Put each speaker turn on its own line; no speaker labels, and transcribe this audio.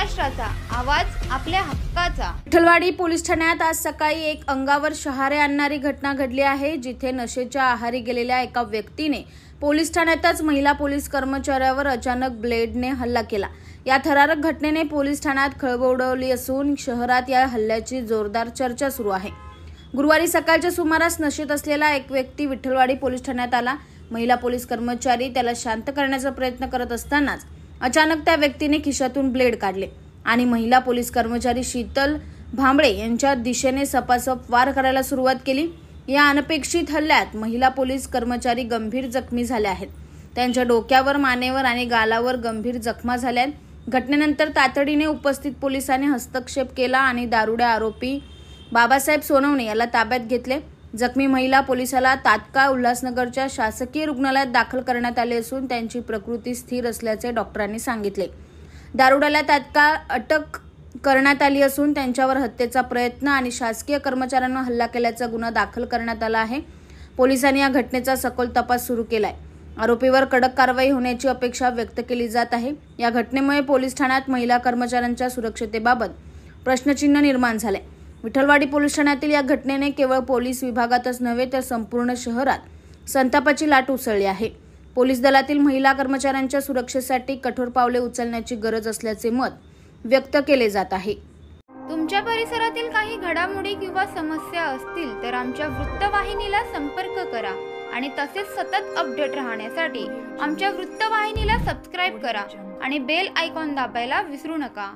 महाराष्ट्राचा आवाज आपल्या हक्काचा।
विठ्ठलवाडी पोलीस ठाण्यात आज सकाळी एक अंगावर शहारे आणणारी घटना घडली आहे, जिथे नशेच्या आहारी गेलेल्या एका व्यक्तीने पोलीस ठाण्यातच महिला पोलीस कर्मचाऱ्यावर अचानक ब्लेडने हल्ला केला। या थरारक घटनेने पोलीस ठाण्यात खळबळ उडवली असून शहरात या हल्ल्याची जोरदार चर्चा सुरू आहे। गुरुवारी सकाळच्या सुमारास नशेत असलेला एक व्यक्ती विठ्ठलवाडी पोलीस ठाण्यात आला। महिला पोलीस कर्मचारी त्याला शांत करण्याचा प्रयत्न करत असतानाच अचानक त्या व्यक्तीने खिशातून ब्लेड काढले आणि महिला पोलीस कर्मचारी शीतल भांबळे यांच्या दिशेने सपासप वार करायला सुरुवात केली। या अनपेक्षित हल्ल्यात महिला पोलीस कर्मचारी गंभीर जखमी झाले आहेत। त्यांच्या डोक्यावर, मानेवर आणि गालावर गंभीर जखमा झाल्या। घटनेनंतर तातडीने उपस्थित पोलिसांनी हस्तक्षेप केला आणि दारुड्या आरोपी बाबासाहेब सोनवणे याला ताब्यात घेतले। जखमी महिला पोलिसाला तात्काळ उल्हासनगरच्या शासकीय रुग्णालयात दाखल करण्यात आले असून त्यांची प्रकृती स्थिर असल्याचे डॉक्टरांनी सांगितले। दारुड्याला तात्काळ अटक करण्यात आली असून त्यांच्यावर हत्येचा प्रयत्न आणि शासकीय कर्मचाऱ्यांवर हल्ला केल्याचा गुन्हा दाखल करण्यात आला आहे। पोलिसांनी या घटनेचा सखोल तपास सुरू केलाय। आरोपीवर कडक कारवाई होण्याची अपेक्षा व्यक्त केली जात आहे। या घटनेमुळे पोलीस ठाण्यात महिला कर्मचाऱ्यांच्या सुरक्षतेबाबत प्रश्नचिन्ह निर्माण झाले। विठ्ठलवाडी पोलीस ठाण्यातील या घटनेने केवळ पोलीस विभागातच नव्हे तर संपूर्ण शहरात संतापाची लाट उसळली आहे। पोलीस दलातील महिला कर्मचाऱ्यांच्या सुरक्षेसाठी कठोर पावले उचलण्याची गरज असल्याचे मत व्यक्त केले जात आहे।
तुमच्या परिसरातील काही घडामोडी किंवा समस्या असतील तर आमच्या वृत्तवाहिनीला संपर्क करा आणि तसेच सतत अपडेट राहण्यासाठी आमच्या वृत्तवाहिनीला सबस्क्राइब करा आणि बेल आयकॉन दाबायला विसरू नका।